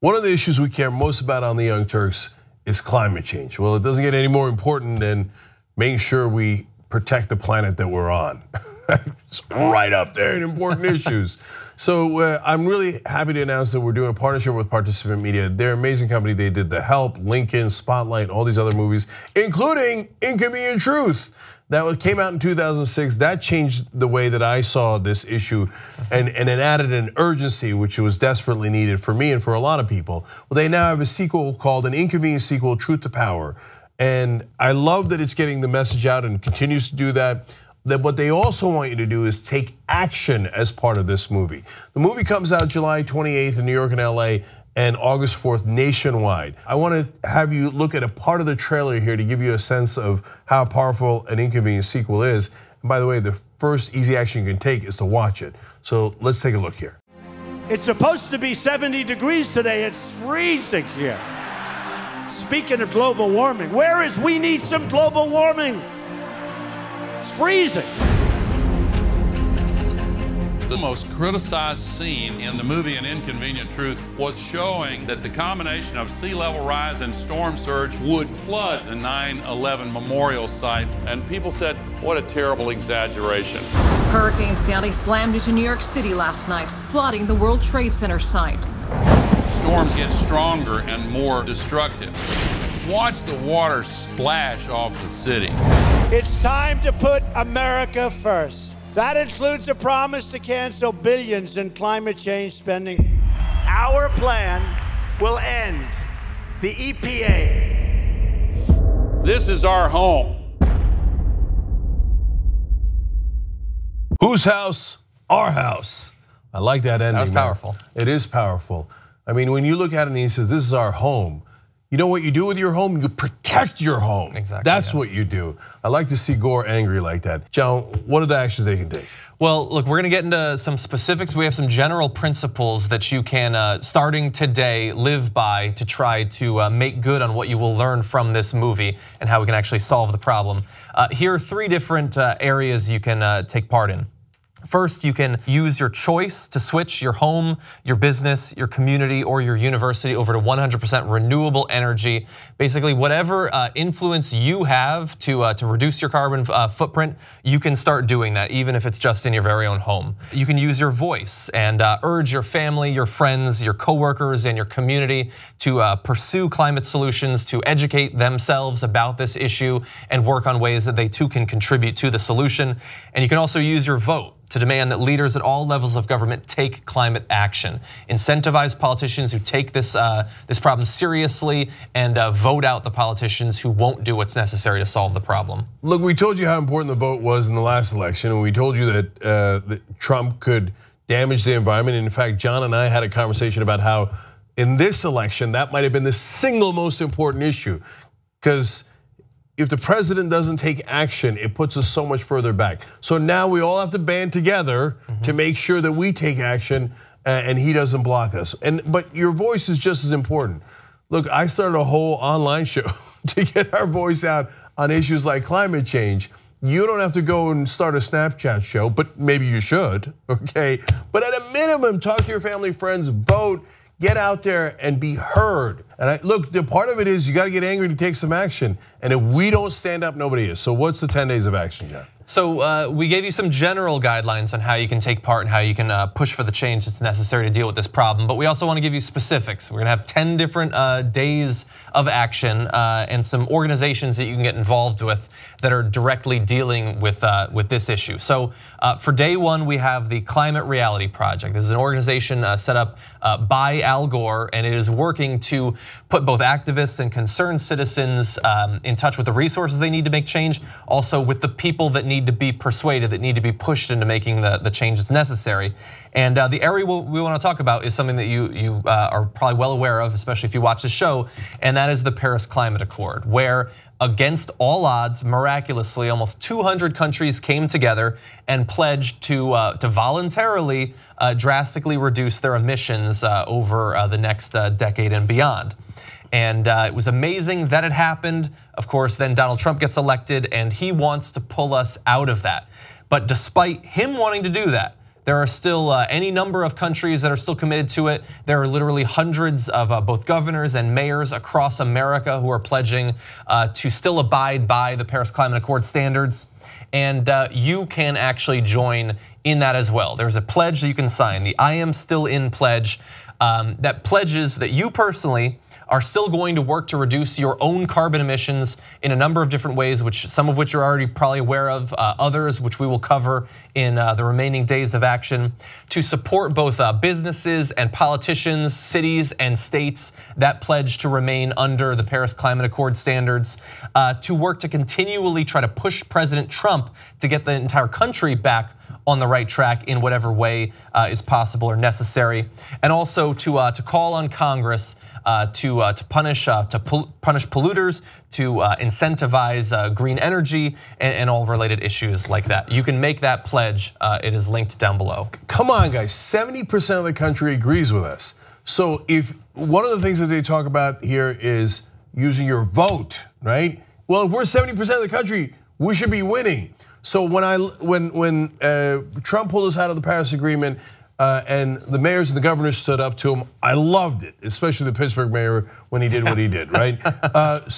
One of the issues we care most about on the Young Turks is climate change. Well, it doesn't get any more important than making sure we protect the planet that we're on. It's right up there in important issues. So I'm really happy to announce that we're doing a partnership with Participant Media. They're an amazing company. They did The Help, Lincoln, Spotlight, all these other movies, including Inconvenient Truth. That came out in 2006. That changed the way that I saw this issue, and it added an urgency which was desperately needed for me and for a lot of people. Well, they now have a sequel called An Inconvenient Sequel, Truth to Power. And I love that it's getting the message out and continues to do that. That what they also want you to do is take action as part of this movie. The movie comes out July 28th in New York and LA, and August 4th nationwide. I want to have you look at a part of the trailer here to give you a sense of how powerful An Inconvenient Sequel is. And by the way, the first easy action you can take is to watch it. So let's take a look here. It's supposed to be 70 degrees today. It's freezing here. Speaking of global warming, we need some global warming. It's freezing. The most criticized scene in the movie An Inconvenient Truth was showing that the combination of sea level rise and storm surge would flood the 9/11 memorial site. And people said, what a terrible exaggeration. Hurricane Sandy slammed into New York City last night, flooding the World Trade Center site. Storms get stronger and more destructive. Watch the water splash off the city. It's time to put America first. That includes a promise to cancel billions in climate change spending. Our plan will end the EPA. This is our home. Whose house? Our house. I like that ending. That was powerful. It is powerful. I mean, when you look at it and he says, this is our home. You know what you do with your home? You protect your home. Exactly. That's what you do. I like to see Gore angry like that. John, what are the actions they can take? Well, look, we're gonna get into some specifics. We have some general principles that you can, starting today, live by to try to make good on what you will learn from this movie and how we can actually solve the problem. Here are 3 different areas you can take part in. First, you can use your choice to switch your home, your business, your community, or your university over to 100% renewable energy. Basically, whatever influence you have to reduce your carbon footprint, you can start doing that, even if it's just in your very own home. You can use your voice and urge your family, your friends, your coworkers, and your community to pursue climate solutions, to educate themselves about this issue, and work on ways that they too can contribute to the solution. And you can also use your vote to demand that leaders at all levels of government take climate action. Incentivize politicians who take this problem seriously, and vote out the politicians who won't do what's necessary to solve the problem. Look, we told you how important the vote was in the last election, and we told you that Trump could damage the environment. And in fact, John and I had a conversation about how in this election, that might have been the single most important issue, because if the president doesn't take action, it puts us so much further back. So now we all have to band together to make sure that we take action and he doesn't block us. But your voice is just as important. Look, I started a whole online show to get our voice out on issues like climate change. You don't have to go and start a Snapchat show, but maybe you should, okay? But at a minimum, talk to your family, friends, vote, get out there and be heard. And look, the part of it is you got to get angry to take some action. And if we don't stand up, nobody is. So what's the 10 days of action, John? So we gave you some general guidelines on how you can take part and how you can push for the change that's necessary to deal with this problem. But we also want to give you specifics. We're gonna have 10 different days of action and some organizations that you can get involved with that are directly dealing with this issue. So for day 1, we have the Climate Reality Project. This is an organization set up by Al Gore, and it is working to put both activists and concerned citizens in touch with the resources they need to make change, also with the people that need to be persuaded, that need to be pushed into making the change that's necessary. And the area we want to talk about is something that you are probably well aware of, especially if you watch the show, and that is the Paris Climate Accord, where against all odds, miraculously, almost 200 countries came together and pledged to voluntarily drastically reduce their emissions over the next decade and beyond. And it was amazing that it happened. Of course, then Donald Trump gets elected and he wants to pull us out of that. But despite him wanting to do that, There are still any number of countries that are still committed to it. There are literally hundreds of both governors and mayors across America who are pledging to still abide by the Paris Climate Accord standards. And you can actually join in that as well. There's a pledge that you can sign, the I Am Still In pledge, that pledges that you personally are still going to work to reduce your own carbon emissions in a number of different ways, which some of which you're already probably aware of, others which we will cover in the remaining days of action, to support both businesses and politicians, cities and states that pledge to remain under the Paris Climate Accord standards, to work to continually try to push President Trump to get the entire country back on the right track in whatever way is possible or necessary, and also to call on Congress to punish polluters, to incentivize green energy and all related issues like that. You can make that pledge. It is linked down below. Come on, guys. 70% of the country agrees with us. So if one of the things that they talk about here is using your vote, right? Well, if we're 70% of the country, we should be winning. So when Trump pulled us out of the Paris Agreement, and the mayors and the governors stood up to him, I loved it, especially the Pittsburgh mayor when he did what he did, right? But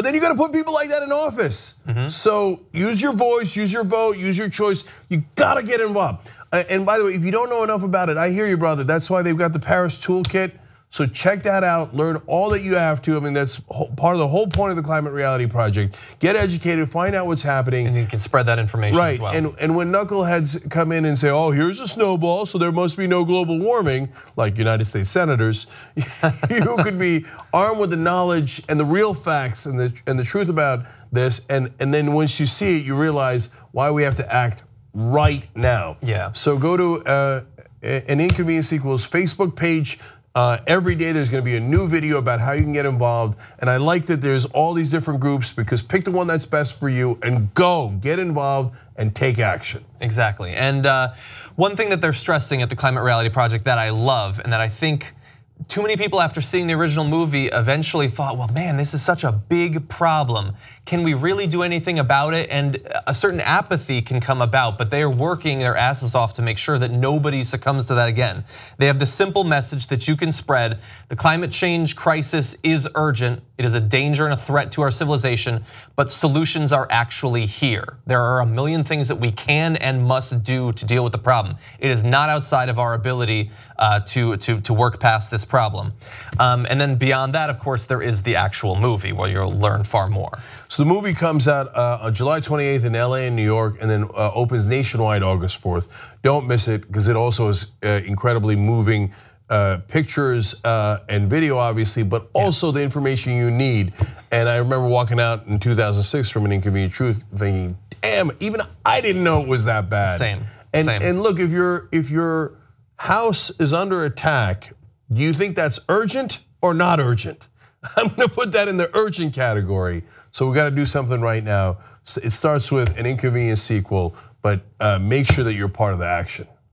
then you got to put people like that in office. So use your voice, use your vote, use your choice. You got to get involved. And by the way, if you don't know enough about it, I hear you, brother. That's why they've got the Paris Toolkit. So check that out, learn all that you have to. I mean, that's part of the whole point of the Climate Reality Project. Get educated, find out what's happening. And you can spread that information as well. And when knuckleheads come in and say, oh, here's a snowball, so there must be no global warming, like United States senators, you could be armed with the knowledge and the real facts and the truth about this. And then once you see it, you realize why we have to act right now. Yeah. So go to An Inconvenient Sequel's Facebook page. Every day there's gonna be a new video about how you can get involved. And I like that there's all these different groups, because pick the one that's best for you and go, get involved and take action. Exactly, and one thing that they're stressing at the Climate Reality Project that I love, and that I think too many people after seeing the original movie eventually thought, well, man, this is such a big problem. Can we really do anything about it? And a certain apathy can come about, but they are working their asses off to make sure that nobody succumbs to that again. They have the simple message that you can spread. The climate change crisis is urgent. It is a danger and a threat to our civilization, but solutions are actually here. There are a million things that we can and must do to deal with the problem. It is not outside of our ability to work past this problem. And then beyond that, of course, there is the actual movie where you'll learn far more. So the movie comes out on July 28th in LA and New York, and then opens nationwide August 4th. Don't miss it, because it also is incredibly moving pictures and video, obviously, but also the information you need. And I remember walking out in 2006 from An Inconvenient Truth thinking, damn, even I didn't know it was that bad. Same. And look, if your house is under attack, do you think that's urgent or not urgent? I'm gonna put that in the urgent category. So we gotta do something right now. It starts with An Inconvenient Sequel, but make sure that you're part of the action.